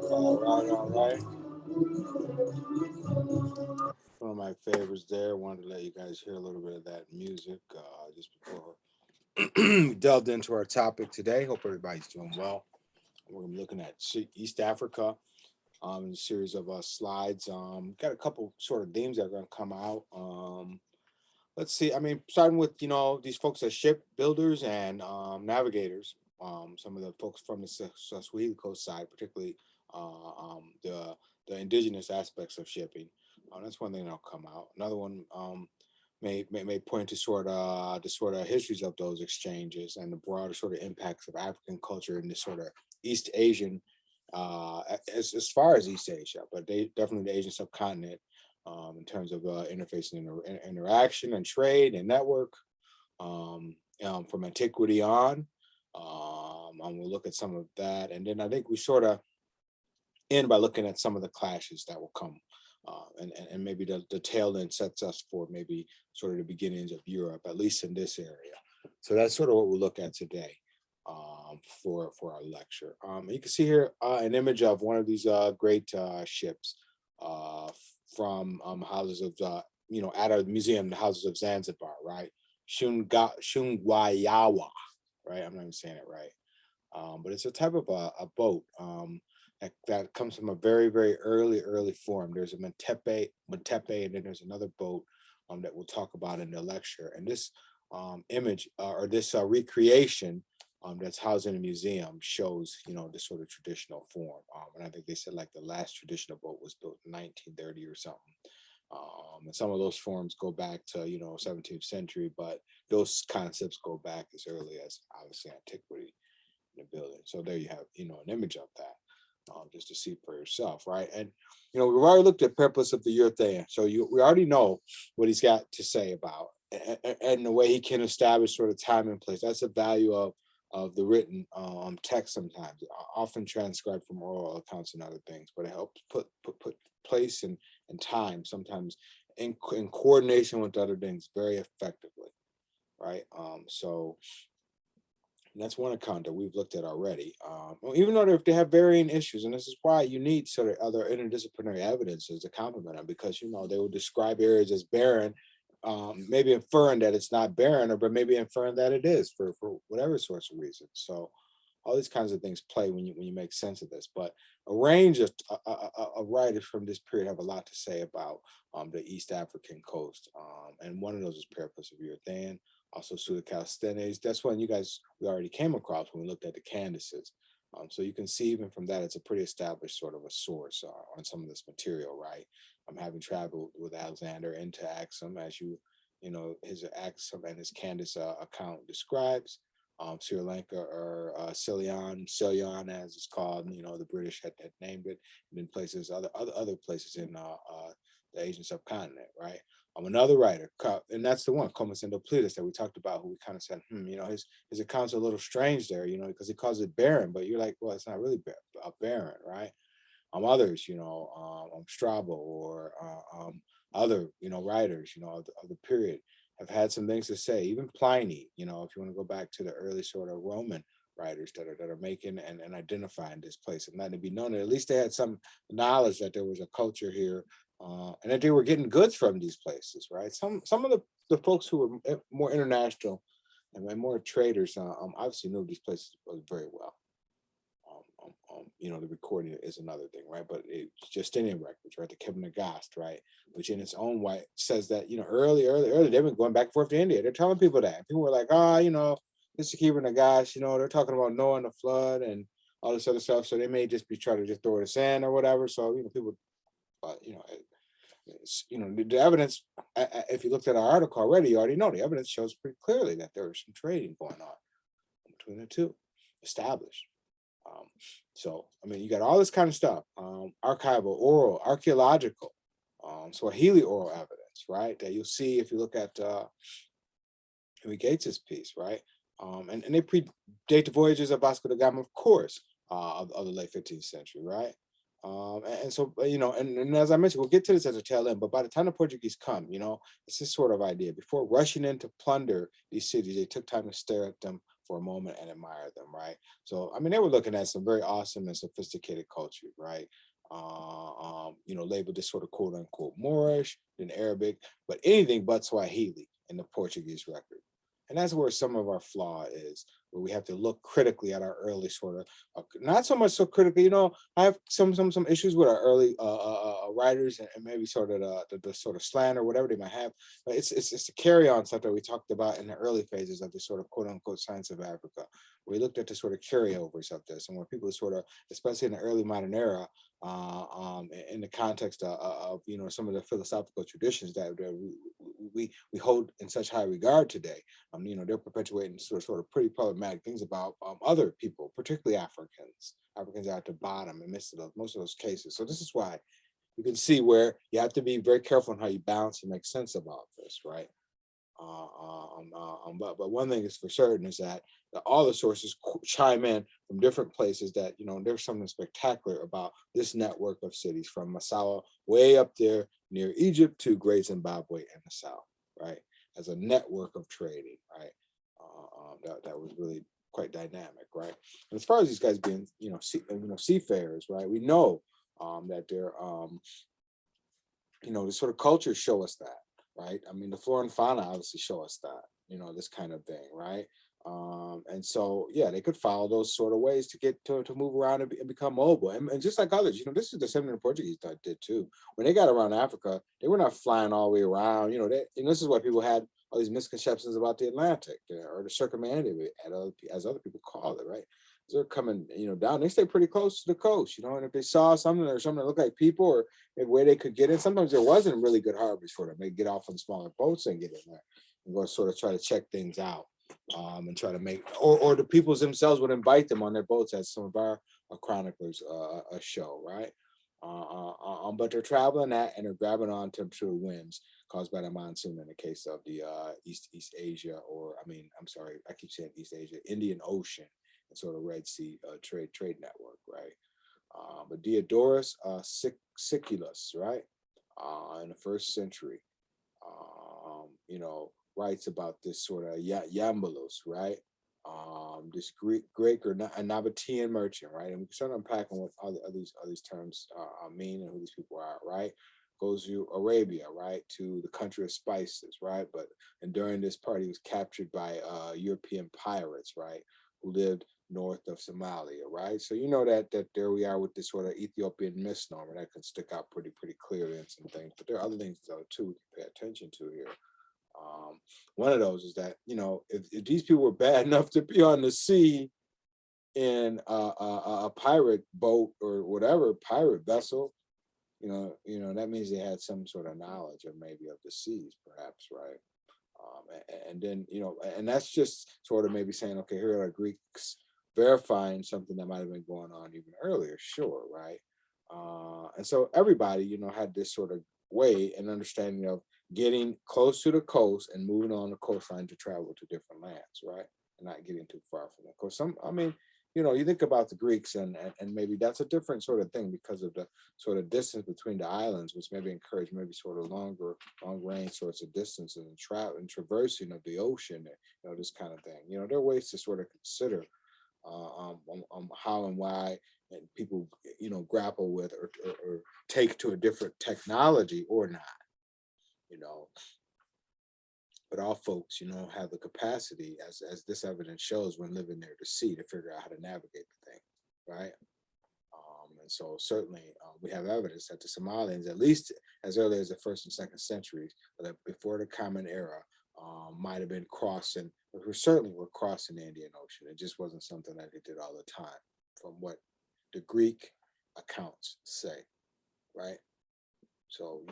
All right. One of my favorites there. Wanted to let you guys hear a little bit of that music just before we delved into our topic today. Hope everybody's doing well. We're gonna be looking at East Africa in a series of slides. Got a couple sort of themes that are going to come out. Let's see. I mean, starting with these folks are ship builders and navigators. Some of the folks from the Swahili coast side, particularly the indigenous aspects of shipping. That's one thing that'll come out. Another one may point to sort of the sort of histories of those exchanges and the broader sort of impacts of African culture in this sort of East Asian, as far as East Asia, but they definitely the Asian subcontinent in terms of interfacing and interaction and trade and network from antiquity on. And we'll look at some of that, and then I think we sort of end by looking at some of the clashes that will come. And maybe the tail end sets us for maybe sort of the beginnings of Europe, at least in this area. So that's sort of what we'll look at today for our lecture. You can see here an image of one of these great ships from houses of, at a museum, the houses of Zanzibar, right? Shungwayawa, right? I'm not even saying it right. But it's a type of a boat that comes from a very, very early form. There's a Metepe, and then there's another boat that we'll talk about in the lecture. And this image or this recreation that's housed in a museum shows, this sort of traditional form. And I think they said like the last traditional boat was built in 1930 or something. And some of those forms go back to, 17th century, but those concepts go back as early as obviously antiquity in the building. So there you have, an image of that. Just to see for yourself, right? And we've already looked at Periplus of the Erythraean, so we already know what he's got to say about and the way he can establish sort of time and place. That's the value of the written text. Sometimes, often transcribed from oral accounts and other things, but it helps put place and time sometimes in coordination with other things very effectively, right? So. And that's one account that we've looked at already. Even though they have varying issues, and this is why you need sort of other interdisciplinary evidences to complement them, because they will describe areas as barren, maybe inferring that it's not barren, but maybe inferring that it is for whatever sorts of reasons. So all these kinds of things play when you make sense of this. But a range of writers from this period have a lot to say about the East African coast, and one of those is Periplus of Erythraean. Also Pseudo-Callisthenes. That's one we already came across when we looked at the Candaces. So you can see even from that, it's a pretty established sort of a source on some of this material, right? I'm having traveled with Alexander into Axum, as his Axum and his Candace account describes. Sri Lanka or Ceylon as it's called, the British had named it, and then places other places in the Asian subcontinent, right? Another writer, and that's the one, Comisindo Plitas, that we talked about, who we kind of said, his account's a little strange there, because he calls it barren, but you're like, well, it's not really barren, right? Others, Strabo or other, writers, of the period have had some things to say. Even Pliny, if you want to go back to the early sort of Roman writers that are making and identifying this place and letting it be known that at least they had some knowledge that there was a culture here, and that they were getting goods from these places, right? Some of the folks who were more international and more traders, obviously knew these places very well. The recording is another thing, right? But it's Justinian records, right? The Kebun Nagast, right? Which in its own way says that, early, they've been going back and forth to India. They're telling people that. People were like, this is Kebun Nagast, they're talking about Noah and the flood and all this other stuff. So they may just be trying to just throw it in or whatever. So, people, the evidence, if you looked at our article already, you already know the evidence shows pretty clearly that there was some trading going on between the two, established. So, you got all this kind of stuff, archival, oral, archaeological, Swahili oral evidence, right? That you'll see if you look at Henry Gates's piece, right? And they predate the voyages of Vasco da Gama, of course, of the late 15th century, right? And so, and as I mentioned, we'll get to this at the tail end, but by the time the Portuguese come, it's this sort of idea. Before rushing in to plunder these cities, they took time to stare at them for a moment and admire them, right? So, they were looking at some very awesome and sophisticated culture, right? Labeled this sort of quote unquote Moorish, then Arabic, but anything but Swahili in the Portuguese record. And that's where some of our flaw is, where we have to look critically at our early sort of, not so much so critically, I have some issues with our early writers and maybe sort of the sort of slant or whatever they might have. But it's the carry on stuff that we talked about in the early phases of this sort of quote unquote science of Africa. We looked at the sort of carryovers of this, and where people sort of, especially in the early modern era, in the context of some of the philosophical traditions that we hold in such high regard today. They're perpetuating sort of pretty problematic things about other people, particularly Africans. Africans are at the bottom in most of those cases. So this is why you can see where you have to be very careful on how you balance and make sense about this, right? But one thing is for certain is that all the sources chime in from different places that, there's something spectacular about this network of cities from Massawa way up there near Egypt to Great Zimbabwe in the south, right? As a network of trading, right? That was really quite dynamic, right? And as far as these guys being, seafarers, right? We know that they're, the sort of cultures show us that, right? The flora and fauna obviously show us that, this kind of thing, right? And so, yeah, they could follow those sort of ways to get to move around and become mobile. And just like others, this is the same thing the Portuguese did too. When they got around Africa, they were not flying all the way around. This is why people had all these misconceptions about the Atlantic or the circumambulary, as other people call it, right? They're coming, down. They stay pretty close to the coast, and if they saw something or something that looked like people or a way they could get in, sometimes there wasn't really good harbors for them. They get off on smaller boats and get in there and go sort of try to check things out, and try to make, or the peoples themselves would invite them on their boats, as some of our chroniclers show, right? But they're traveling that and they're grabbing on to the winds caused by the monsoon in the case of the East Asia, or I'm sorry, I keep saying East Asia, Indian Ocean, and sort of Red Sea trade network, right? But Diodorus Siculus, right, in the 1st century, writes about this sort of Yambalus, right? This Greek or Nabatean merchant, right? And we start unpacking what all these terms mean and who these people are, right? Goes to Arabia, right, to the country of spices, right? And during this part, he was captured by European pirates, right, who lived north of Somalia, right? So that there we are with this sort of Ethiopian misnomer that can stick out pretty clearly in some things. But there are other things though too we can pay attention to here. One of those is that if these people were bad enough to be on the sea in a pirate boat or whatever pirate vessel, that means they had some sort of knowledge of maybe of the seas, perhaps, right? And then and that's just sort of maybe saying, okay, here are Greeks verifying something that might have been going on even earlier, sure, right? And so everybody, had this sort of way and understanding of getting close to the coast and moving on the coastline to travel to different lands, right? And not getting too far from it. Because some, I mean, you think about the Greeks and maybe that's a different sort of thing because of the sort of distance between the islands, which maybe encourage maybe sort of long range sorts of distances and travel and traversing of the ocean, this kind of thing. There are ways to sort of consider how and why and people grapple with or take to a different technology or not, you know but all folks have the capacity, as this evidence shows, when living there to see, to figure out how to navigate the thing, right? And so certainly we have evidence that the Somalians, at least as early as the first and second centuries, that before the Common Era, might have been crossing, or certainly were crossing the Indian Ocean. It just wasn't something that they did all the time, from what the Greek accounts say, right? So,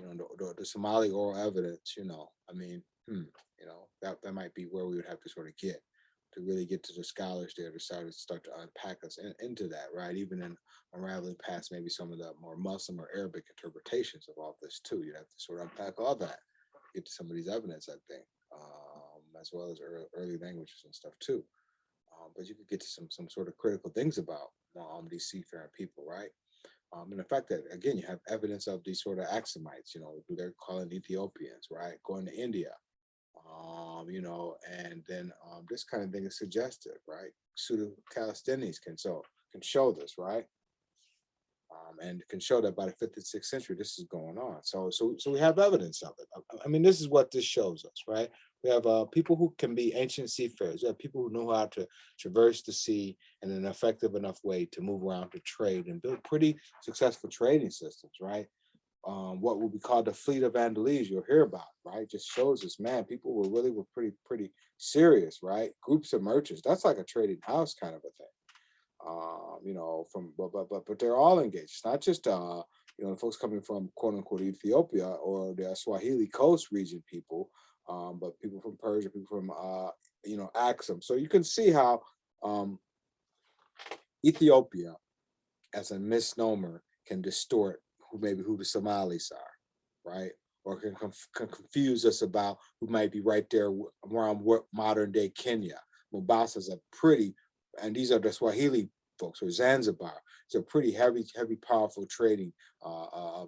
the Somali oral evidence, I mean, that might be where we would have to sort of get to really get to the scholars there to start to unpack us into that, right? Even in unraveling past maybe some of the more Muslim or Arabic interpretations of all this too. You'd have to sort of unpack all that, get to some of these evidence, I think, as well as early languages and stuff too. But you could get to some sort of critical things about these seafaring people, right? And the fact that, again, you have evidence of these sort of Axumites, who they're calling Ethiopians, right? Going to India, and then this kind of thing is suggestive, right? Pseudo-Calisthenes can show this, right? And can show that by the 5th and 6th century, this is going on. So we have evidence of it. I mean, this is what this shows us, right? We have people who can be ancient seafarers. We have people who know how to traverse the sea in an effective enough way to move around to trade and build pretty successful trading systems, right? What would be called the fleet of Andalusia, you'll hear about, right? Just shows us, man, people were pretty serious, right? Groups of merchants. That's like a trading house kind of a thing. But they're all engaged. It's not just folks coming from quote unquote Ethiopia or the Swahili Coast region people, but people from Persia, people from Axum. So you can see how Ethiopia as a misnomer can distort who the Somalis are, right? Or can confuse us about who might be right there around modern day Kenya. Mombasa is and these are the Swahili folks, or Zanzibar. So pretty heavy, powerful trading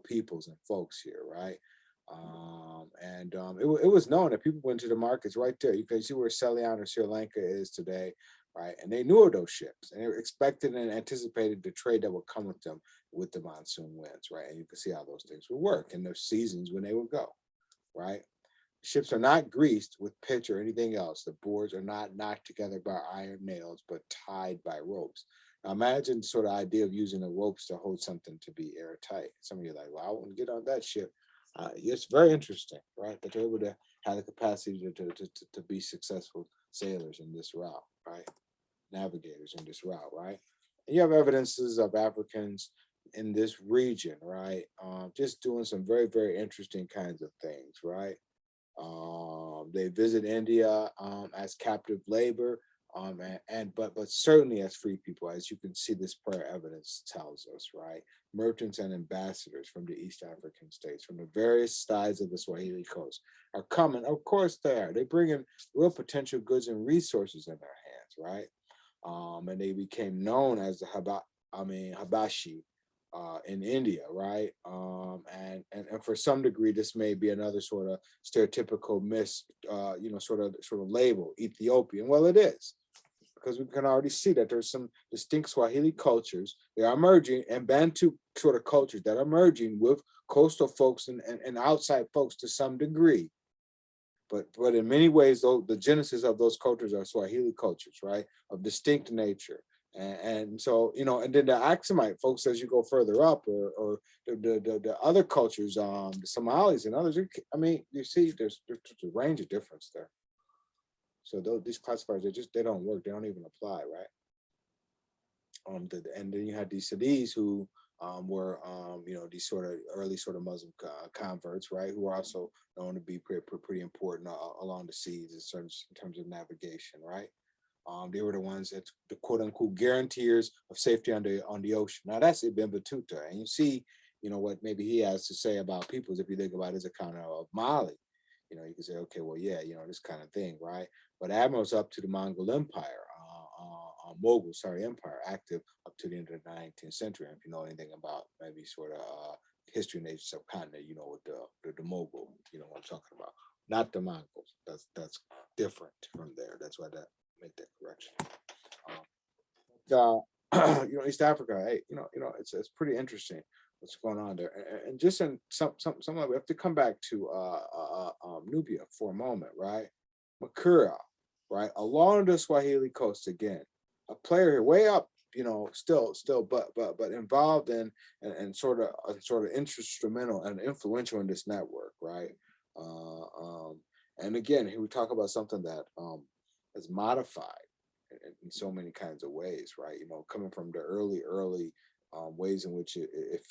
peoples and folks here, right? It was known that people went to the markets right there. You can see where Ceylon or Sri Lanka is today, right? And they knew of those ships, and they were expected and anticipated the trade that would come with them with the monsoon winds, right? And you can see how those things would work in those seasons when they would go, right? Ships are not greased with pitch or anything else. The boards are not knocked together by iron nails, but tied by ropes. Now imagine the sort of idea of using the ropes to hold something to be airtight. Some of you are like, well, I want to get on that ship. It's very interesting, right? That they're able to have the capacity to be successful sailors in this route, right? Navigators in this route, right? And you have evidences of Africans in this region, right? Just doing some very, very interesting kinds of things, right? They visit India as captive labor, but certainly as free people, as you can see this prior evidence tells us, right? Merchants and ambassadors from the East African states, from the various sides of the Swahili coast, are coming. Of course they are. They bring in real potential goods and resources in their hands, right? And they became known as the Habashi, in India, right? And for some degree, this may be another sort of stereotypical sort of label, Ethiopian. Well, it is, because we can already see that there's some distinct Swahili cultures that are emerging, and Bantu sort of cultures that are emerging with coastal folks and outside folks to some degree. But in many ways, though, the genesis of those cultures are Swahili cultures, right? Of distinct nature. And so, and then the Axumite folks, as you go further up, or the other cultures, the Somalis and others, I mean, you see there's a range of difference there. So these classifiers, they don't work. They don't even apply, right? And then you had these Sadis who were, these sort of early sort of Muslim converts, right? Who are also known to be pretty important along the seas in terms of navigation, right? They were the ones that the quote unquote guarantors of safety on the ocean. Now that's Ibn Battuta, and you see, you know, what maybe he has to say about peoples. If you think about his account of Mali, you know, you can say, okay, well, yeah, you know, this kind of thing, right? But Admiral's up to the Mongol Empire, Mughal, sorry, empire, active up to the end of the 19th century. And if you know anything about maybe sort of history in the Asian subcontinent, you know, with the Mughal, you know what I'm talking about, not the Mongols. That's different from there. That's why that made that correction. You know, East Africa, hey, it's pretty interesting what's going on there. And just in some we have to come back to Nubia for a moment, right? Makura, right, along the Swahili coast again, a player here, way up, you know, still, but involved in and sort of instrumental and influential in this network, right? Uh, um, and again, here we talk about something that is modified in so many kinds of ways, right? You know, coming from the early ways in which it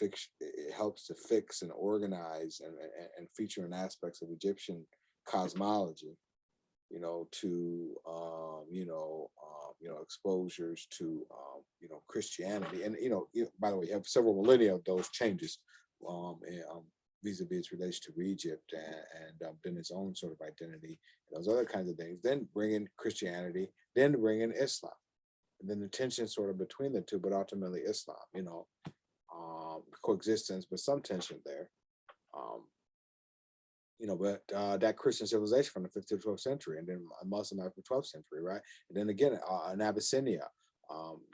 helps to fix and organize and feature in aspects of Egyptian cosmology, you know, to exposures to Christianity, and by the way, you have several millennia of those changes vis-a-vis its relation to Egypt and then its own sort of identity, those other kinds of things. Then bring in Christianity, then bring in Islam, and then the tension sort of between the two, but ultimately Islam, coexistence, but some tension there. Um, but that Christian civilization from the 5th to the 12th century, and then Muslim after the 12th century, right? And then again, in Abyssinia,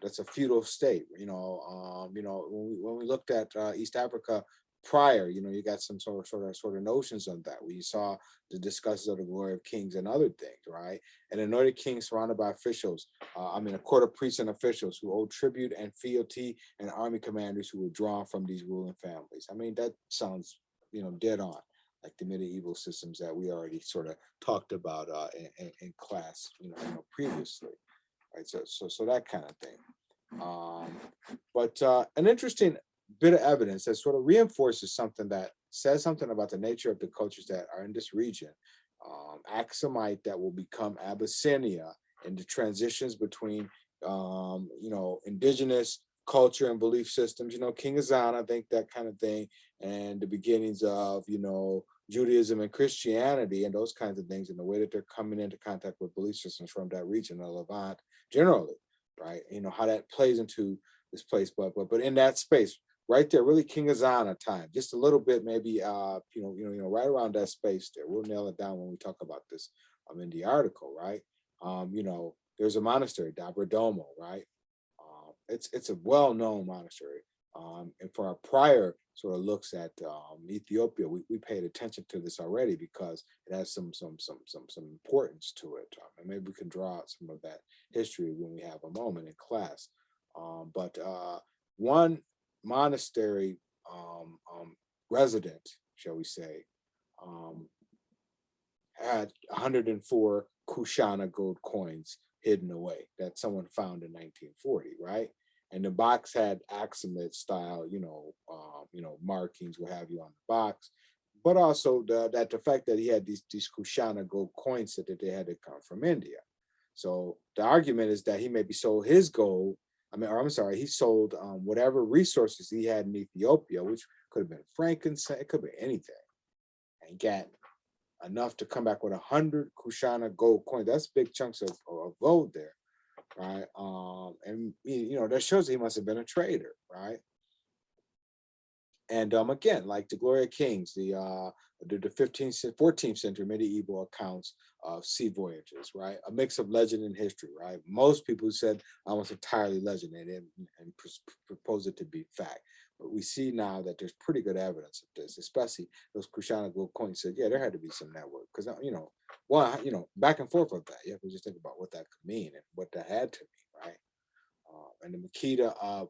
that's a feudal state. When we looked at East Africa prior, you got some sort of notions of that. We saw the discussions of the glory of kings and other things, right? And anointed kings surrounded by officials, a court of priests and officials who owed tribute and fealty, and army commanders who were drawn from these ruling families. I mean, that sounds, dead on, like the medieval systems that we already sort of talked about in class, previously, right? So that kind of thing. But an interesting bit of evidence that sort of reinforces something that says something about the nature of the cultures that are in this region. Aksumite that will become Abyssinia, and the transitions between, indigenous culture and belief systems, King Azan, I think that kind of thing, and the beginnings of, Judaism and Christianity and those kinds of things, and the way that they're coming into contact with belief systems from that region, the Levant generally, right? How that plays into this place, but in that space, right there, really King Azana time, just a little bit, maybe, right around that space there. We'll nail it down when we talk about this in the article, right? There's a monastery, Dabra Domo, right? It's a well-known monastery. And for our prior sort of looks at Ethiopia, we paid attention to this already because it has some importance to it. And maybe we can draw out some of that history when we have a moment in class. But one monastery resident, shall we say, had 104 Kushana gold coins hidden away that someone found in 1940, right? And the box had Aksumite style, markings, what have you, on the box, but also the fact that he had these Kushana gold coins that they had to come from India. So the argument is that he maybe sold his gold. He sold whatever resources he had in Ethiopia, which could have been frankincense, it could be anything, and got enough to come back with 100 Kushana gold coins. That's big chunks of gold there, right? And that shows he must have been a trader, right? And again, like the Gloria Kings, the 15th, 14th century medieval accounts of sea voyages, right? A mix of legend and history, right? Most people said almost entirely legend and propose it to be fact. But we see now that there's pretty good evidence of this, especially those Kushana gold coins said, yeah, there had to be some network. Because, back and forth with that. You have to just think about what that could mean and what that had to mean, right? And the Makeda of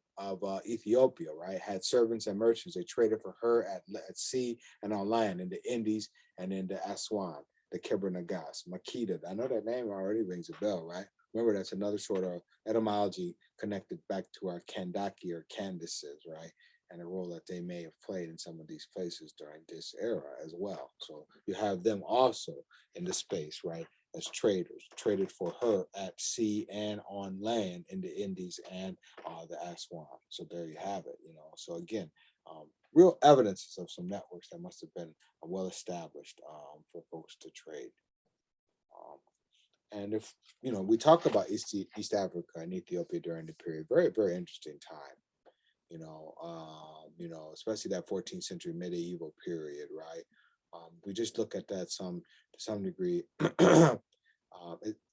Ethiopia, right, had servants and merchants. They traded for her at sea and on land in the Indies and in the Aswan, the Kebra Nagas. Makeda, I know that name already rings a bell, right? Remember, that's another sort of etymology connected back to our Kandaki or Candaces, right? And the role that they may have played in some of these places during this era as well. So you have them also in the space, right? As traders, traded for her at sea and on land in the Indies and the Aswan. So there you have it, So again, real evidences of some networks that must have been well established for folks to trade. Um, and if we talk about East Africa and Ethiopia during the period, very very interesting time. Especially that 14th century medieval period, right? We just look at that to some degree.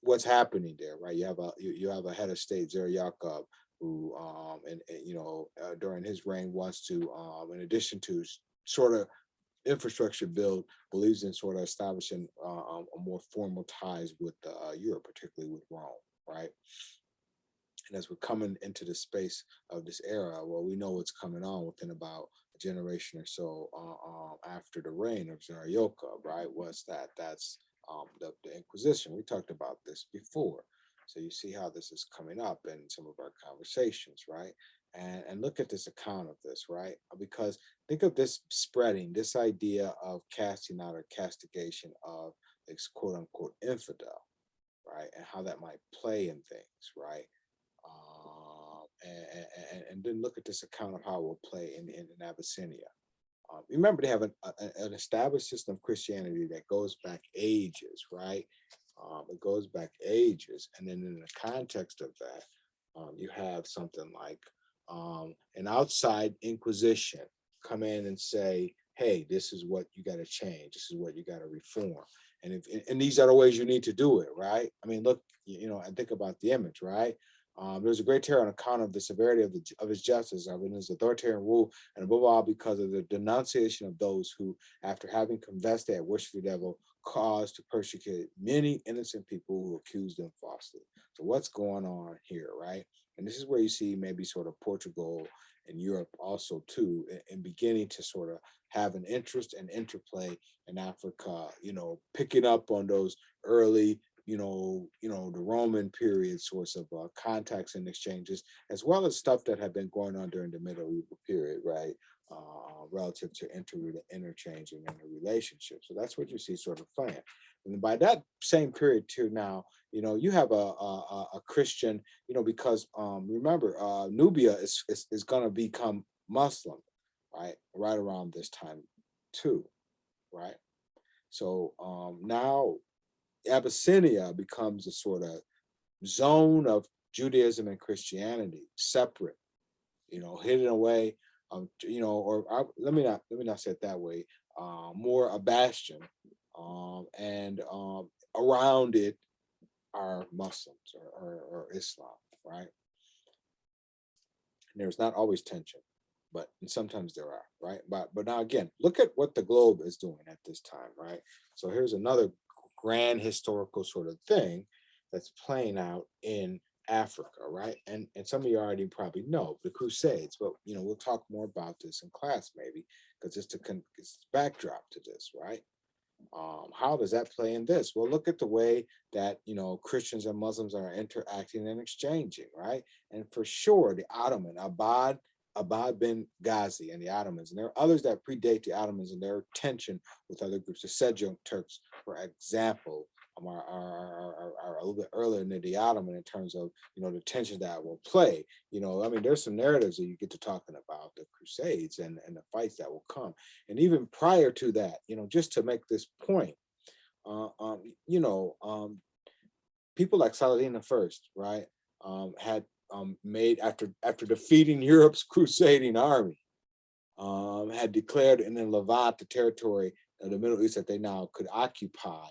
What's happening there, right? You have a head of state, Zer Yaakov, who during his reign wants to, in addition to sort of infrastructure build, believes in sort of establishing a more formal ties with Europe, particularly with Rome, right? And as we're coming into the space of this era, well, we know what's coming on within about a generation or so after the reign of Tsar Yaakov, right? That's the Inquisition. We talked about this before. So you see how this is coming up in some of our conversations, right? And look at this account of this, right? Because think of this spreading, this idea of casting out or castigation of this quote unquote infidel, right? And how that might play in things, right? And then look at this account of how it will play in Abyssinia. Remember, they have an established system of Christianity that goes back ages, right? It goes back ages. And then in the context of that, you have something like an outside inquisition come in and say, hey, this is what you got to change. This is what you got to reform. And these are the ways you need to do it, right? I mean, look, and think about the image, right? There's a great terror on account of the severity of his justice, of his authoritarian rule, and above all, because of the denunciation of those who, after having confessed they had worshipped the devil, caused to persecute many innocent people who accused them falsely. So what's going on here, right? And this is where you see maybe sort of Portugal and Europe also too, in beginning to sort of have an interest and interplay in Africa, picking up on those early the Roman period sorts of contacts and exchanges, as well as stuff that had been going on during the medieval period, right? Relative to interchanging and the relationship. So that's what you see sort of playing. And by that same period too, now, you have a Christian, because remember, Nubia is going to become Muslim, right around this time too, right? So now Abyssinia becomes a sort of zone of Judaism and Christianity, separate, hidden away, let me not say it that way, more a bastion, and around it are Muslims or Islam, right? And there's not always tension, but sometimes there are, right? But now again, look at what the globe is doing at this time, right? So here's another grand historical sort of thing that's playing out in Africa, right? And some of you already probably know the Crusades, but we'll talk more about this in class maybe, because it's the backdrop to this, right? How does that play in this? Well, look at the way that Christians and Muslims are interacting and exchanging, right? And for sure, the Ottoman Abad bin Ghazi and the Ottomans, and there are others that predate the Ottomans and their tension with other groups. The Seljuk Turks, for example, are a little bit earlier than the Ottoman in terms of the tension that will play. I mean, there's some narratives that you get to talking about the Crusades and the fights that will come, and even prior to that, just to make this point, people like Saladin the First, right, had made after defeating Europe's crusading army, had declared in the Levant, the territory of the Middle East that they now could occupy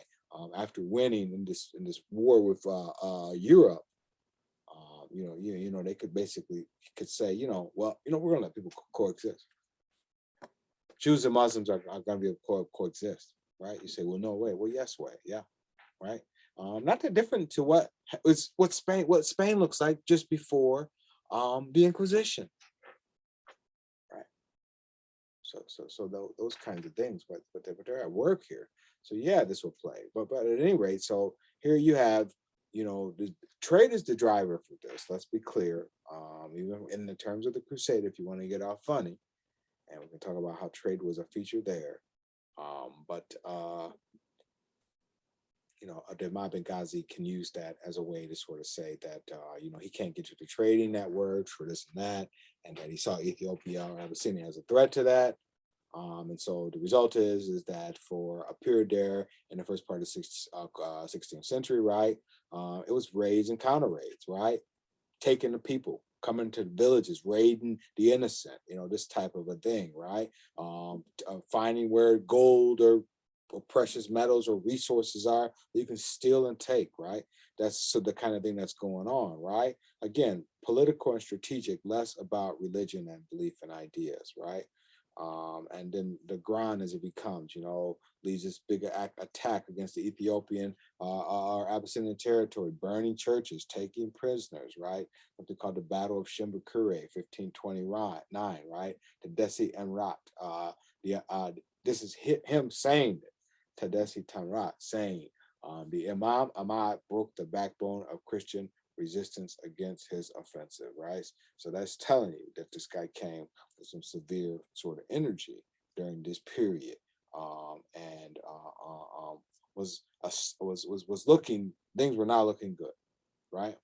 after winning in this war with Europe. They could basically say, well, we're going to let people coexist. Jews and Muslims are going to be able to coexist, right? You say, well, no way. Well, yes way, yeah, right. Not that different to what Spain looks like just before the Inquisition, right? So those kinds of things, but they're at work here. So yeah, this will play. But at any rate, so here you have, the trade is the driver for this. Let's be clear. Even in the terms of the Crusade, if you want to get all funny, and we can talk about how trade was a feature there. But Ahmad Benghazi can use that as a way to sort of say that, he can't get you the trading networks for this and that, and that he saw Ethiopia or Abyssinia as a threat to that. And so the result is that for a period there in the first part of the 16th century, right, it was raids and counter raids, right, taking the people, coming to the villages, raiding the innocent, this type of a thing, right? Finding where gold or precious metals or resources are you can steal and take, right? That's so the kind of thing that's going on, right? Again, political and strategic, less about religion and belief and ideas, right? And then the ground as it becomes, leads this bigger attack against the Ethiopian or Abyssinian territory, burning churches, taking prisoners, right? What they call the Battle of Shimbukure, 1529, right? The Desi Emrat. This is him saying it. Tadesi Tamrat saying, the Imam Ahmad broke the backbone of Christian resistance against his offensive, right? So that's telling you that this guy came with some severe sort of energy during this period, and was looking, things were not looking good, right?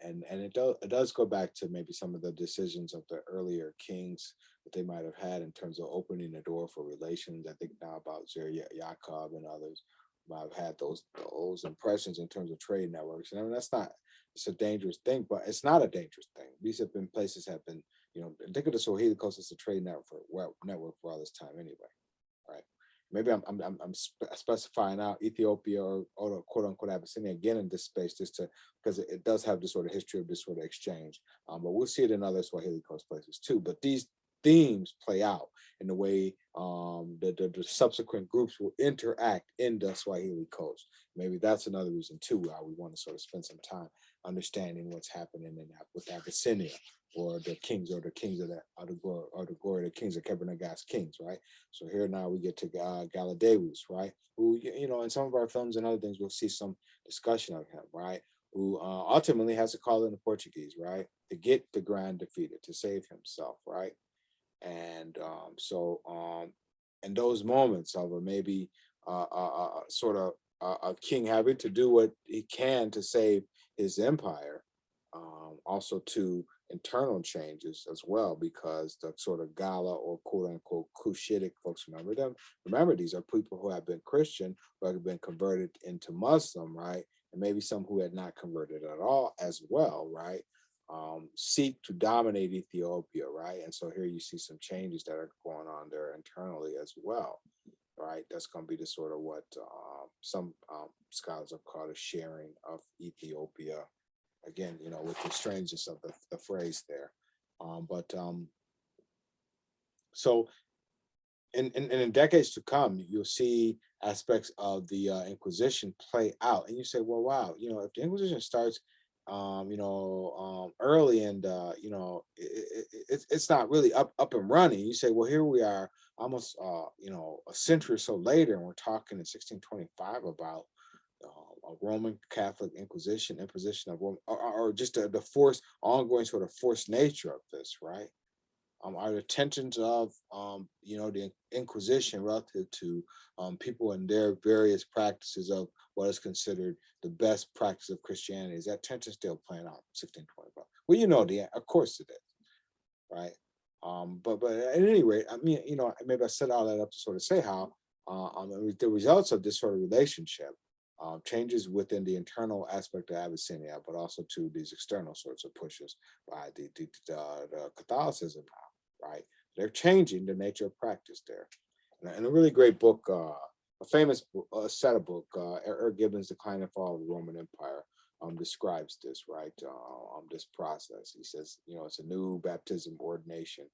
And it does go back to maybe some of the decisions of the earlier kings that they might have had in terms of opening the door for relations. I think now about Zer Yaakov and others might have had those impressions in terms of trade networks. And I mean, it's a dangerous thing, but it's not a dangerous thing. These have been think of the Swahili Coast as a trade network for all this time anyway, right? Maybe I'm specifying out Ethiopia or the quote unquote Abyssinia again in this space just to, because it does have this sort of history of this sort of exchange. But we'll see it in other Swahili Coast places too. But these themes play out in the way the subsequent groups will interact in the Swahili Coast. Maybe that's another reason too why we want to sort of spend some time understanding what's happening with Abyssinia, or the kings of the kings of Kebra kings, right? So here now we get to Galadeus, right? Who, in some of our films and other things, we'll see some discussion of him, right? Who ultimately has to call in the Portuguese, right? To get the Grand defeated, to save himself, right? And in those moments of maybe sort of a king having to do what he can to save his empire, also to internal changes as well, because the sort of Gala or quote unquote Cushitic folks, remember them? Remember, these are people who have been Christian, who have been converted into Muslim, right? And maybe some who had not converted at all as well, right? Seek to dominate Ethiopia, right? And so here you see some changes that are going on there internally as well, right? That's going to be the sort of what some scholars have called a sharing of Ethiopia. Again, with the strangeness of the phrase there. So in decades to come, you'll see aspects of the Inquisition play out, and you say, well, wow, if the Inquisition starts, early, and it's not really up and running. You say, well, here we are, almost a century or so later, and we're talking in 1625 about a Roman Catholic imposition of Rome, or just the ongoing sort of forced nature of this, right? Are the tensions of the Inquisition relative to people and their various practices of what is considered the best practice of Christianity, is that tension still playing out in 1625? Well, of course it is, right? But at any rate, I mean, maybe I set all that up to sort of say how the results of this sort of relationship changes within the internal aspect of Abyssinia, but also to these external sorts of pushes by the Catholicism now, right? They're changing the nature of practice there. And a really great book, a famous set of book, Eric Gibbon's Decline and Fall of the Roman Empire, describes this, right? This process. He says, it's a new baptism ordination,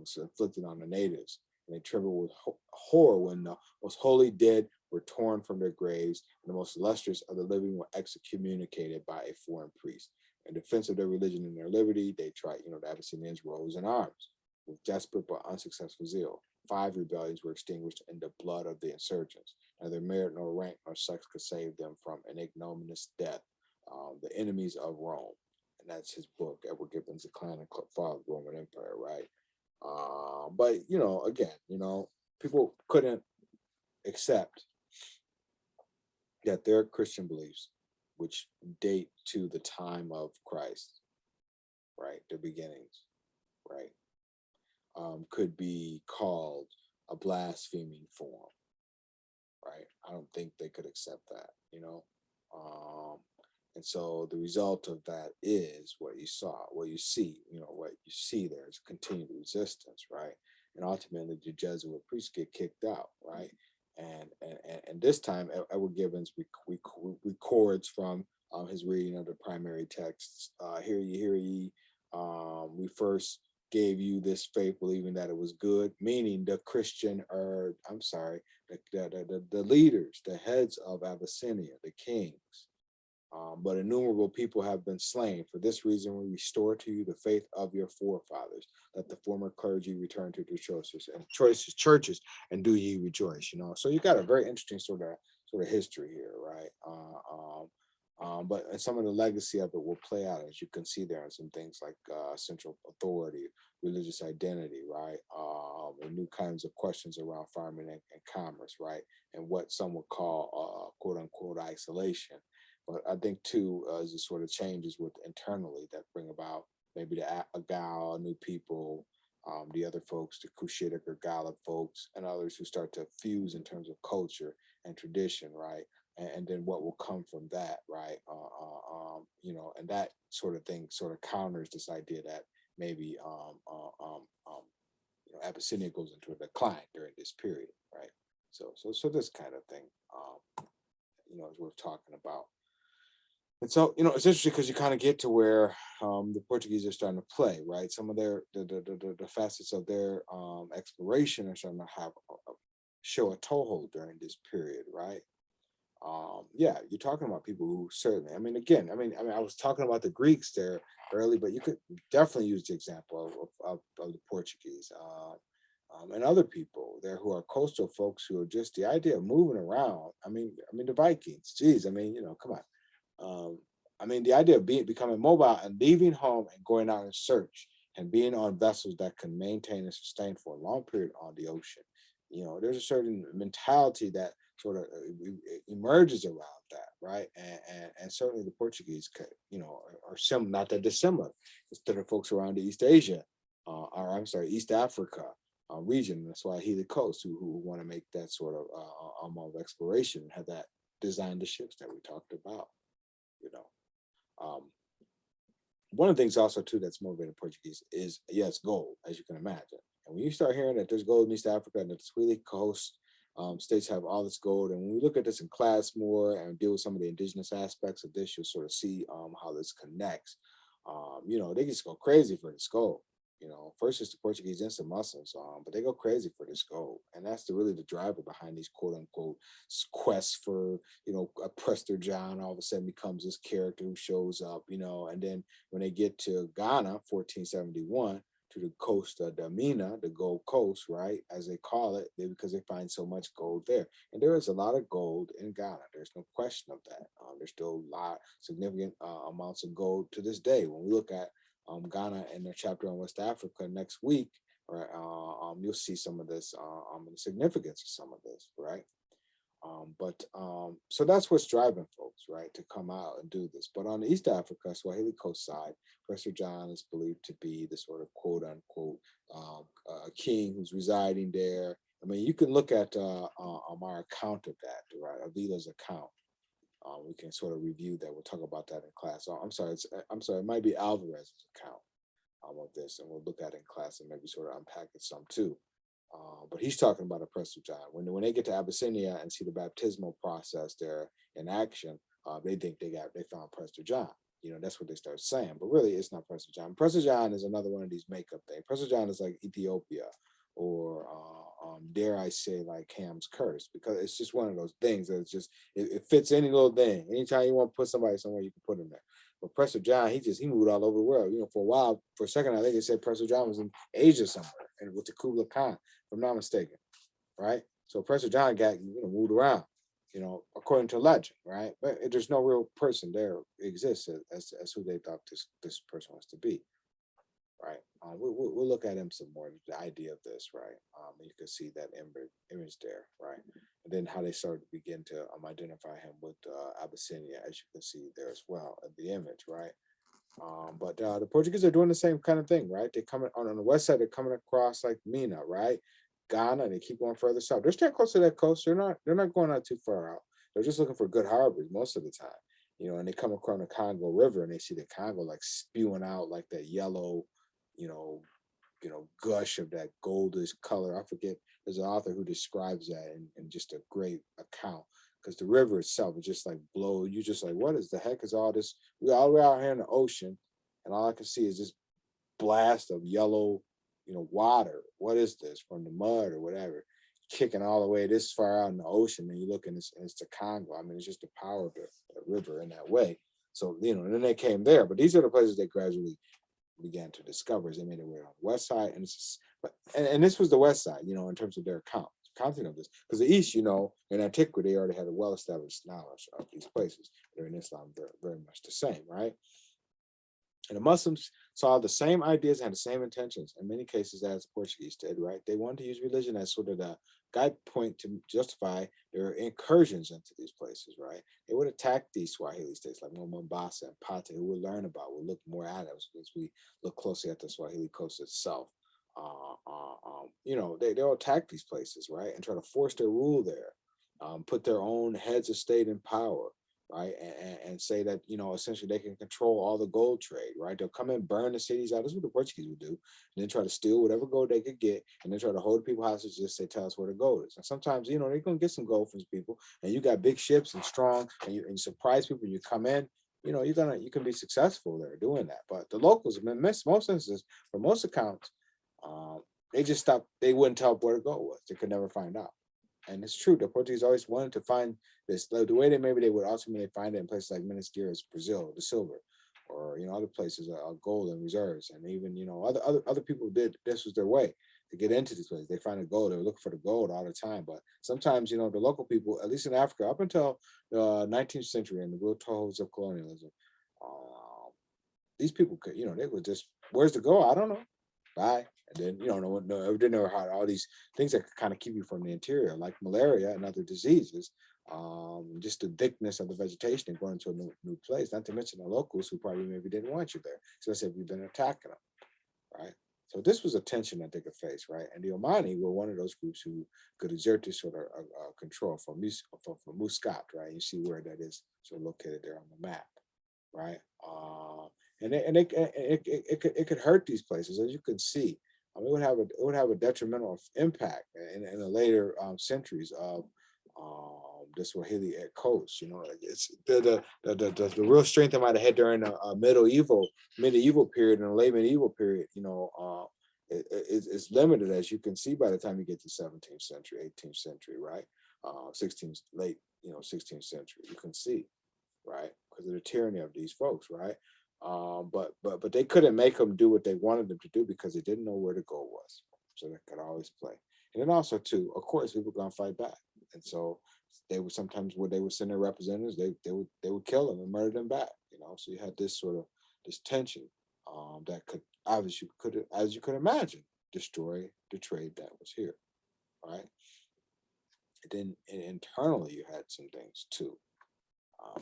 so inflicted on the natives. And they trembled with horror when the most holy dead were torn from their graves, and the most illustrious of the living were excommunicated by a foreign priest. In defense of their religion and their liberty, they tried, the Abyssinians rose in arms with desperate but unsuccessful zeal. 5 rebellions were extinguished in the blood of the insurgents. Neither merit nor rank nor sex could save them from an ignominious death. The enemies of Rome. And that's his book, Edward Gibbon's Decline and Fall of the Roman Empire, right? But again, people couldn't accept that their Christian beliefs, which date to the time of Christ, right, their beginnings, right, could be called a blaspheming form, right? I don't think they could accept that, you know. Um, and so the result of that is what you saw, what you see, you know, what you see there is continued resistance, right? And ultimately, the Jesuit priests get kicked out, right? And this time, Edward Gibbons records from his reading of the primary texts. Hear ye. We first gave you this faith, believing that it was good, meaning the Christian, or I'm sorry, the leaders, the heads of Abyssinia, the kings. But innumerable people have been slain. For this reason, we restore to you the faith of your forefathers. Let the former clergy return to their choices churches, and do ye rejoice. You know, so you got a very interesting sort of history here, right? But some of the legacy of it will play out, as you can see there, in some things like central authority, religious identity, right? And new kinds of questions around farming and commerce, right? And what some would call quote unquote isolation. But I think too, is the sort of changes with internally that bring about maybe the Agal, new people, the other folks, the Cushitic or Gallic folks, and others who start to fuse in terms of culture and tradition, right? And then what will come from that, right? You know, and that sort of thing sort of counters this idea that maybe you know, Abyssinia goes into a decline during this period, right? So this kind of thing, you know, is worth talking about. And so, you know, it's interesting because you kind of get to where the Portuguese are starting to play, right? Some of their the facets of their exploration are starting to have show a toehold during this period, right? Yeah, you're talking about people who certainly, I mean, again, I was talking about the Greeks there early, but you could definitely use the example of the Portuguese and other people there who are coastal folks who are just the idea of moving around. I mean the Vikings, geez, I mean, you know, come on. I mean, the idea of becoming mobile and leaving home and going out in search and being on vessels that can maintain and sustain for a long period on the ocean. You know, there's a certain mentality that sort of emerges around that, right? And certainly the Portuguese, you know, are not that dissimilar to the folks around the East Asia, or I'm sorry, East Africa region. That's why Healy Coast, who want to make that sort of exploration, and have that design the ships that we talked about. You know, um, one of the things also too that's motivating Portuguese is, yes, gold, as you can imagine. And when you start hearing that there's gold in East Africa and that the Swahili coast states have all this gold, and when we look at this in class more and deal with some of the indigenous aspects of this, you'll sort of see how this connects. You know, they just go crazy for this gold. You know, first it's the Portuguese and some Muslims, but they go crazy for this gold, and that's really the driver behind these quote unquote quests for, you know, a Prester John all of a sudden becomes this character who shows up, you know, and then when they get to Ghana, 1471, to the coast of Damina, the Gold Coast, right, as they call it, because they find so much gold there, and there is a lot of gold in Ghana. There's no question of that. There's still a lot significant amounts of gold to this day. When we look at Ghana and their chapter on West Africa next week, right, you'll see some of this, the significance of some of this, right? So that's what's driving folks, right, to come out and do this. But on the East Africa, Swahili Coast side, Prester John is believed to be the sort of quote unquote king who's residing there. I mean, you can look at our account of that, right, Avila's account. We can sort of review that. We'll talk about that in class. I'm sorry, it might be Alvarez's account of this, and we'll look at it in class and maybe sort of unpack it some too. But he's talking about a Prester John. When they get to Abyssinia and see the baptismal process there in action, they think they found Prester John. You know, that's what they start saying. But really, it's not Prester John. Prester John is another one of these makeup things. Prester John is like Ethiopia, or dare I say, like Ham's curse, because it's just one of those things that it's just it fits any little thing. Anytime you want to put somebody somewhere, you can put him there. But Prester John, he moved all over the world. You know, for a while, for a second, I think they said Prester John was in Asia somewhere, and with the Kublai Khan, if I'm not mistaken, right? So Prester John got, you know, moved around, you know, according to legend, right? But there's no real person there exists as who they thought this person was to be, right? We'll look at him some more, the idea of this, right? You can see that image there, right? and then how they started to begin to identify him with Abyssinia, as you can see there as well in the image, right? But the Portuguese are doing the same kind of thing, right? They coming on the west side. They're coming across like Mina, right? Ghana. They keep going further south. They're staying close to that coast. They're not going out too far out. They're just looking for good harbors most of the time, And they come across the Congo River and they see the Congo like spewing out like that yellow, you know, gush of that goldish color. I forget. There's an author who describes that in just a great account, because the river itself is just like blow. You just like, what is the heck is all this? We're all the way out here in the ocean, and all I can see is this blast of yellow, water. What is this from the mud or whatever? Kicking all the way this far out in the ocean, and you look and it's the Congo. I mean, it's just the power of the river in that way. So, and then they came there, but these are the places they gradually began to discover as they made their way on the west side. And this was the west side, in terms of their accounting of this. Because the east, in antiquity, they already had a well-established knowledge of these places. They're in Islam, very, very much the same, right? And the Muslims saw the same ideas and had the same intentions in many cases as the Portuguese did, right? They wanted to use religion as sort of the guide point to justify their incursions into these places, right? They would attack these Swahili states like Mombasa and Pate, who we'll learn about. We'll look more at it as we look closely at the Swahili coast itself. They'll attack these places, right? And try to force their rule there, put their own heads of state in power, right? And say that, essentially they can control all the gold trade, right? They'll come and burn the cities out. This is what the Portuguese would do. And then try to steal whatever gold they could get, and then try to hold people hostage, just say, tell us where the gold is. And sometimes, they're going to get some gold from these people, and you got big ships and strong, and you surprise people, you come in, you can be successful there doing that. But the locals, in most instances, for most accounts, they just stopped. They wouldn't tell where the gold was. They could never find out. And it's true. The Portuguese always wanted to find this. The way that maybe they would ultimately find it in places like Minas Gerais, Brazil, the silver, or other places, gold and reserves, and even other people did. This was their way to get into these places. They find the gold. They were looking for the gold all the time. But sometimes, the local people, at least in Africa, up until the 19th century and the real toeholds of colonialism, these people could, they would just, where's the gold? I don't know. Bye. And then, didn't know how all these things that could kind of keep you from the interior, like malaria and other diseases, just the thickness of the vegetation and going to a new place, not to mention the locals who probably maybe didn't want you there. So I said, we've been attacking them, right? So this was a tension that they could face, right? And the Omani were one of those groups who could exert this sort of control for Muscat, right? You see where that is sort of located there on the map, right? It could hurt these places, as you can see. It would have a detrimental impact in the later centuries of the Swahili coast. It's the real strength it might have had during the medieval period and the late medieval period. It's limited, as you can see, by the time you get to 17th century, 18th century, right? 16th, late 16th century. You can see, right, because of the tyranny of these folks, right? But they couldn't make them do what they wanted them to do because they didn't know where the goal was. So they could always play. And then also too, of course, people were gonna fight back. And so they would sometimes, when they would send their representatives, they would kill them and murder them back. So you had this sort of this tension that could obviously as you could imagine, destroy the trade that was here, right? And then internally you had some things too.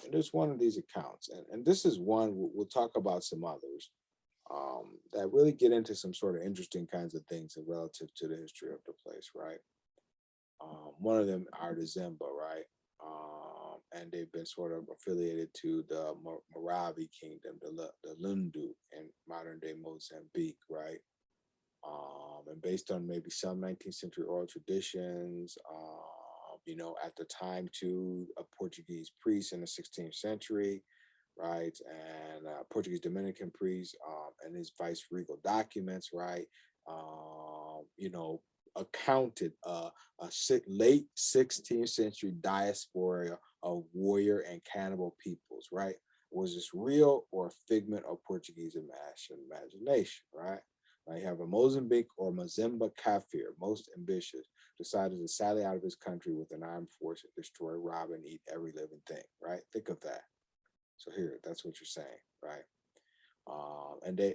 And there's one of these accounts, and this is one, we'll talk about some others that really get into some sort of interesting kinds of things relative to the history of the place, right? One of them are the Zemba, right? And they've been sort of affiliated to the Moravi kingdom, the Lundu in modern day Mozambique, right? And based on maybe some 19th century oral traditions, at the time too, a Portuguese priest in the 16th century, right, and a Portuguese Dominican priest, and his vice regal documents, right, accounted late 16th century diaspora of warrior and cannibal peoples, right? Was this real or a figment of Portuguese imagination, right? Now you have a Mozambique or Mazemba Kafir, most ambitious, decided to sally out of his country with an armed force and destroy, rob, and eat every living thing, right? Think of that. So here, that's what you're saying, right? And they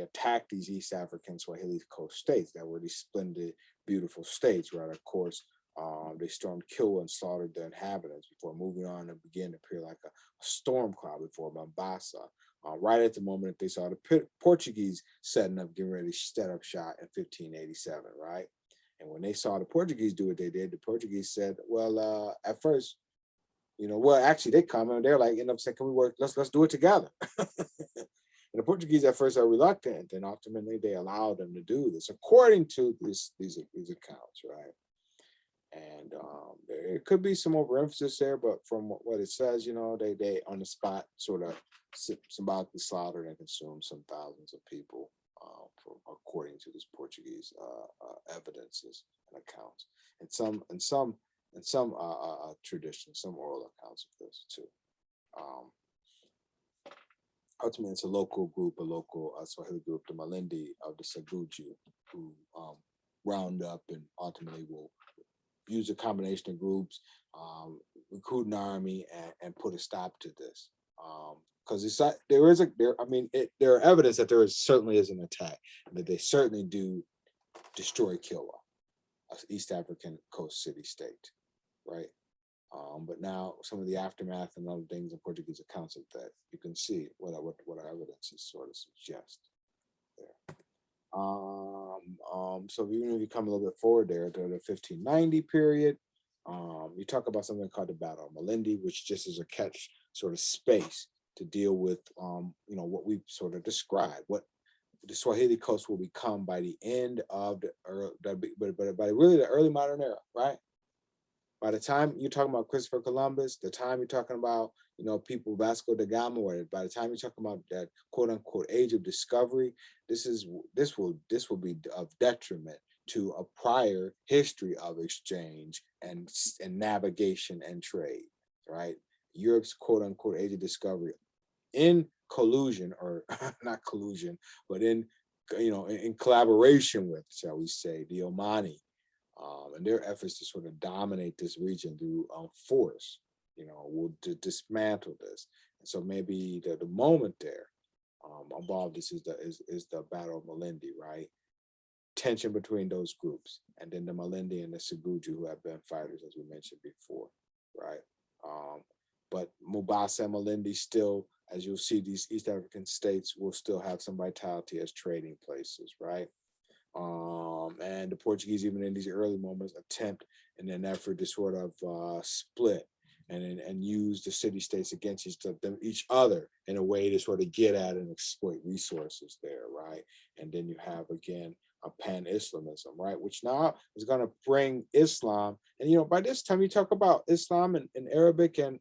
attacked these East African Swahili coast states that were these splendid, beautiful states, right? Of course, They stormed Kilwa and slaughtered the inhabitants before moving on and began to appear like a storm cloud before Mombasa. Right at the moment that they saw the Portuguese setting up, getting ready to set up shop in 1587, right? And when they saw the Portuguese do what they did, the Portuguese said, well, at first, well, actually they come and they're like, end up saying, can we work? Let's do it together. And the Portuguese at first are reluctant, and ultimately they allowed them to do this, according to these accounts, right? And there could be some overemphasis there, but from what it says, they on the spot sort of symbolically slaughtered and consumed some thousands of people, according to this Portuguese evidences and accounts, and some traditions, some oral accounts of this too. Ultimately, it's a local group, a local Swahili group, the Malindi of the Seguju, who round up and ultimately will use a combination of groups, recruit an army, and put a stop to this. Because there are evidence that there certainly is an attack, and that they certainly do destroy Kilwa, an East African coast city-state, right? But now some of the aftermath and other things in Portuguese accounts of that, you can see what our evidences sort of suggest there. So even if you come a little bit forward there to the 1590 period, you talk about something called the Battle of Malindi, which just is a catch sort of space to deal with, what we've sort of described, what the Swahili coast will become by the end of the early modern era, right? By the time you're talking about Christopher Columbus, the time you're talking about, people Vasco da Gama, or by the time you're talking about that quote unquote age of discovery, this will be of detriment to a prior history of exchange and navigation and trade, right? Europe's quote unquote age of discovery, in collusion, or not collusion, but in collaboration with, shall we say, the Omani, and their efforts to sort of dominate this region through force, will dismantle this. And so maybe the moment there involved this is the Battle of Malindi, right? Tension between those groups, and then the Malindi and the Seguju, who have been fighters, as we mentioned before, right? But Mombasa and Malindi still, as you'll see, these East African states will still have some vitality as trading places, right? And the Portuguese, even in these early moments, attempt in an effort to sort of split and use the city-states against each other in a way to sort of get at and exploit resources there, right? And then you have, again, a pan-Islamism, right? Which now is going to bring Islam. And, by this time you talk about Islam and Arabic and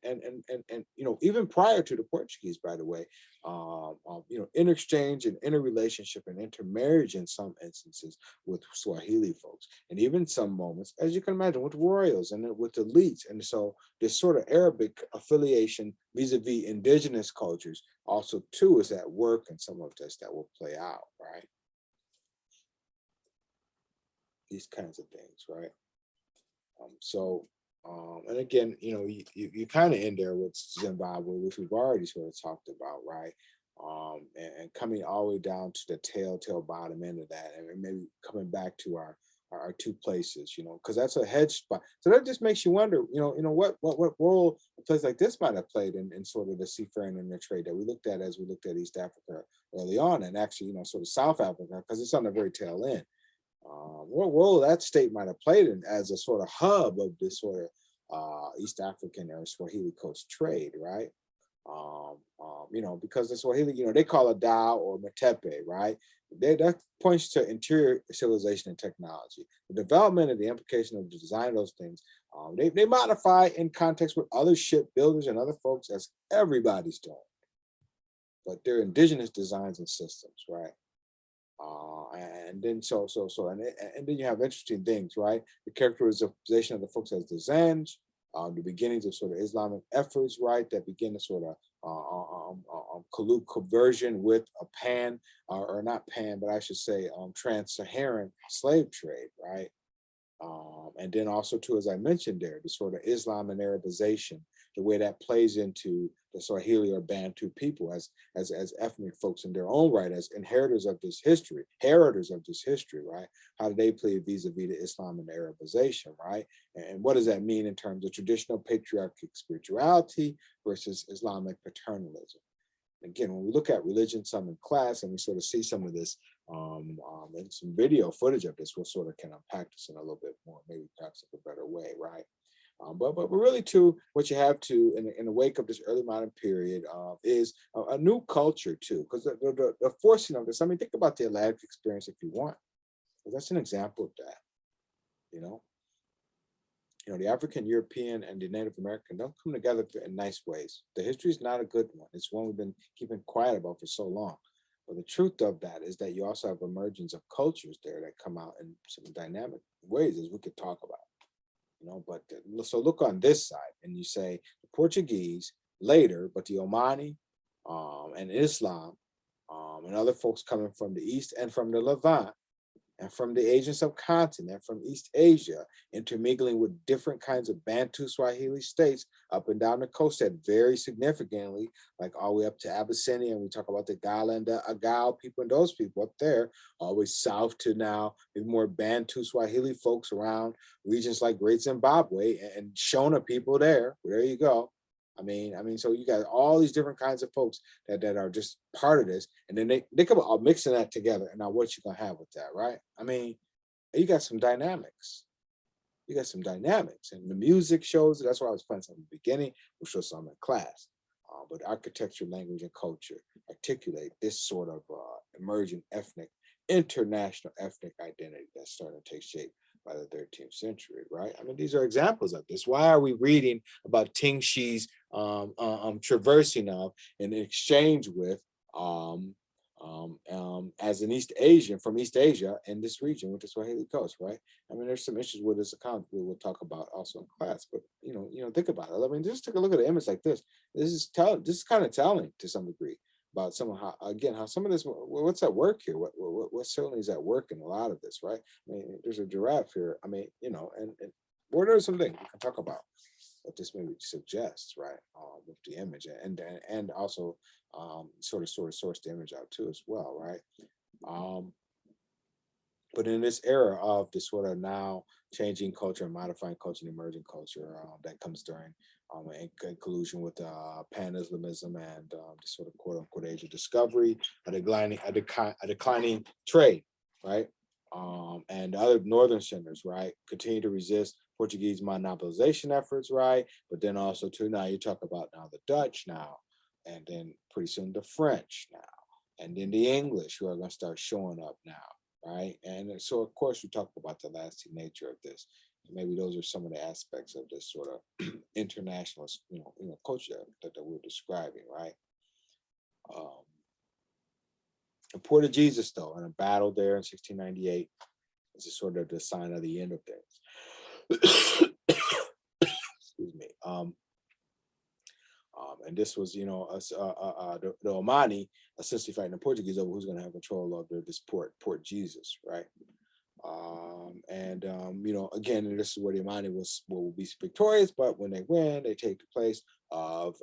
even prior to the Portuguese, by the way, interchange and interrelationship and intermarriage in some instances with Swahili folks, and even some moments, as you can imagine, with royals and with elites. And so this sort of Arabic affiliation vis-a-vis indigenous cultures also too is at work, and some of this that will play out, right? These kinds of things, right? And again, you kind of end there with Zimbabwe, which we've already sort of talked about, right? And coming all the way down to the tail bottom end of that, and maybe coming back to our two places, because that's a hedge spot. So that just makes you wonder, what role a place like this might have played in sort of the seafaring and the trade that we looked at as we looked at East Africa early on, and actually, sort of South Africa, because it's on the very tail end. What role that state might have played in as a sort of hub of this sort of East African or Swahili coast trade, right? Because the Swahili, they call it Dao or Metepe, right? That points to interior civilization and technology. The development and the implication of the design of those things, they modify in context with other shipbuilders and other folks, as everybody's doing. But they're indigenous designs and systems, right? And then and then you have interesting things, right? The characterization of the folks as the Zanj, the beginnings of sort of Islamic efforts, right, that begin to sort of collude conversion with a pan, or not pan, but I should say trans-Saharan slave trade, right? And then also too, as I mentioned there, the sort of Islam and Arabization the way that plays into the Swahili or Bantu people as ethnic folks in their own right, as inheritors of this history, right? How do they play vis-a-vis the Islam and Arabization, right? And what does that mean in terms of traditional patriarchic spirituality versus Islamic paternalism? Again, when we look at religion, some in class, and we sort of see some of this and some video footage of this, we'll sort of can unpack this in a little bit more, maybe perhaps in a better way, right? But really, too, what you have to in the wake of this early modern period is a new culture too, because the forcing of this. I mean, think about the Atlantic experience if you want. That's an example of that. You know, the African, European, and the Native American don't come together in nice ways. The history is not a good one. It's one we've been keeping quiet about for so long. But the truth of that is that you also have emergence of cultures there that come out in some dynamic ways, as we could talk about. But so look on this side, and you say the Portuguese later, but the Omani and Islam and other folks coming from the East and from the Levant and from the Asian subcontinent, from East Asia, intermingling with different kinds of Bantu Swahili states up and down the coast that vary significantly, like all the way up to Abyssinia, and we talk about the Gala and the Agao people and those people up there, always south to now maybe more Bantu Swahili folks around regions like Great Zimbabwe and Shona people there. Well, there you go. I mean, so you got all these different kinds of folks that are just part of this, and then they come all mixing that together. And now what you gonna have with that, right? I mean, you got some dynamics. And the music shows. That's why I was playing some in the beginning. We'll show some in class. But architecture, language, and culture articulate this sort of emerging international ethnic identity that's starting to take shape by the 13th century, right? I mean, these are examples of this. Why are we reading about Tingshi's traversing of in exchange with as an East Asian from East Asia in this region with the Swahili coast, right? I mean, there's some issues with this account we will talk about also in class, but think about it. I mean, just take a look at an image like this. This is kind of telling to some degree about some of how some of this, what's at work here? What certainly is at work in a lot of this, right? I mean, there's a giraffe here. I mean, and what are some things we can talk about what this maybe suggests, right? With the image and also sort of source the image out too as well, right? But in this era of this sort of now changing culture and modifying culture and emerging culture that comes during in collusion with pan-Islamism and the sort of quote unquote age of discovery, a declining trade, right? And other northern centers, right, continue to resist Portuguese monopolization efforts, right? But then also too, now you talk about now the Dutch now, and then pretty soon the French now, and then the English who are going to start showing up now, right? And so of course we talk about the lasting nature of this. Maybe those are some of the aspects of this sort of internationalist, culture that we're describing, right? The Portuguese, though, in a battle there in 1698, is a sort of the sign of the end of things. Excuse me. And this was, the Omani essentially fighting the Portuguese over who's going to have control of this Port Jesus, right? Again, this is where the Omani will be victorious, but when they win, they take the place of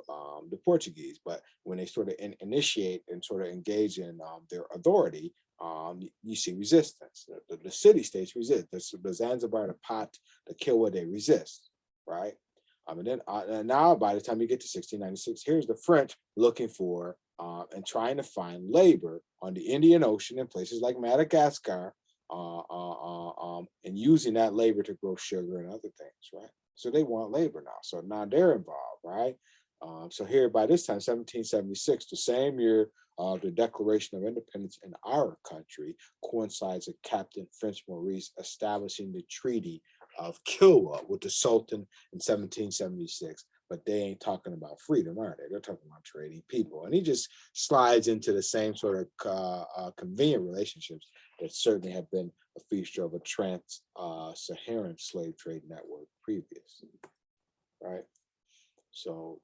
the Portuguese. But when they sort of initiate and sort of engage in their authority, you see resistance. The city-states resist. The Zanzibar, the Pot, the Kilwa, they resist, right? And then now by the time you get to 1696, here's the French looking for and trying to find labor on the Indian Ocean in places like Madagascar, and using that labor to grow sugar and other things, right? So they want labor now. So now they're involved, right? So here by this time, 1776, the same year of the Declaration of Independence in our country, coincides with Captain French Maurice establishing the Treaty of Kilwa with the Sultan in 1776. But they ain't talking about freedom, are they? They're talking about trading people. And he just slides into the same sort of convenient relationships that certainly have been a feature of a trans-Saharan slave trade network previously, right? So,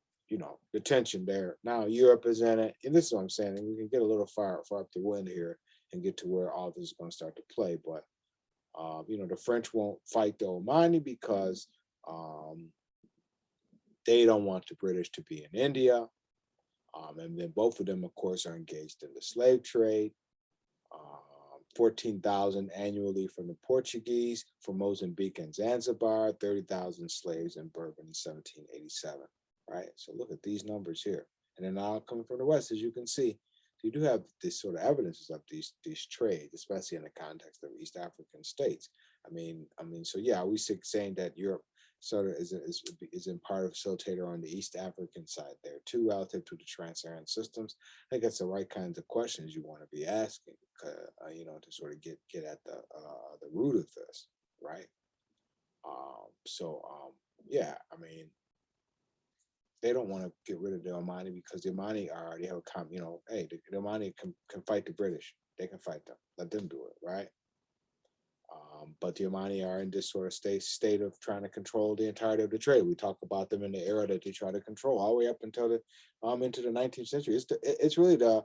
the tension there. Now Europe is in it, and this is what I'm saying, and we can get a little far up the wind here and get to where all this is going to start to play. But, the French won't fight the Omani because They don't want the British to be in India. And then both of them, of course, are engaged in the slave trade. 14,000 annually from the Portuguese for Mozambique and Zanzibar, 30,000 slaves in Bourbon in 1787, right? So look at these numbers here. And then now coming from the West, as you can see, you do have this sort of evidences of these trades, especially in the context of East African states. So yeah, are we saying that Europe sort of is in part of facilitator on the East African side there too, relative to the trans-Saharan systems? I think that's the right kinds of questions you want to be asking, to sort of get at the root of this, right? Yeah, they don't want to get rid of the Omani because the Omani already have hey, the Omani can fight the British. They can fight them. Let them do it, right? But the Omani are in this sort of state of trying to control the entirety of the trade. We talk about them in the era that they try to control all the way up until the into the 19th century. It's really the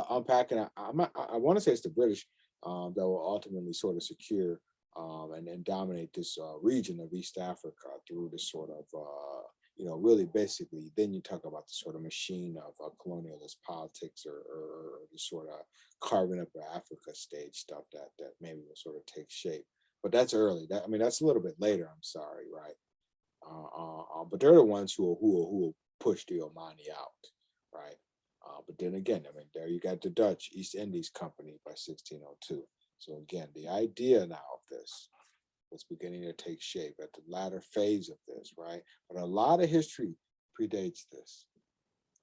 unpacking. I want to say it's the British that will ultimately sort of secure and dominate this region of East Africa through this sort of really basically. Then you talk about the sort of machine of colonialist politics or the sort of carving up of Africa stage stuff that maybe will sort of take shape. But that's early. That's a little bit later. I'm sorry, right? But they're the ones who will push the Omani out, right? But then again, there you got the Dutch East Indies Company by 1602. So again, the idea now of this was beginning to take shape at the latter phase of this, right? But a lot of history predates this.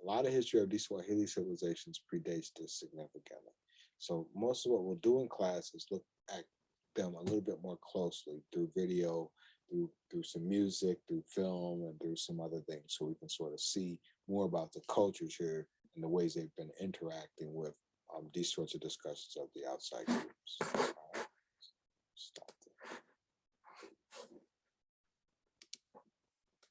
A lot of history of these Swahili civilizations predates this significantly. So most of what we'll do in class is look at them a little bit more closely through video, through some music, through film, and through some other things, so we can sort of see more about the cultures here and the ways they've been interacting with these sorts of discussions of the outside groups.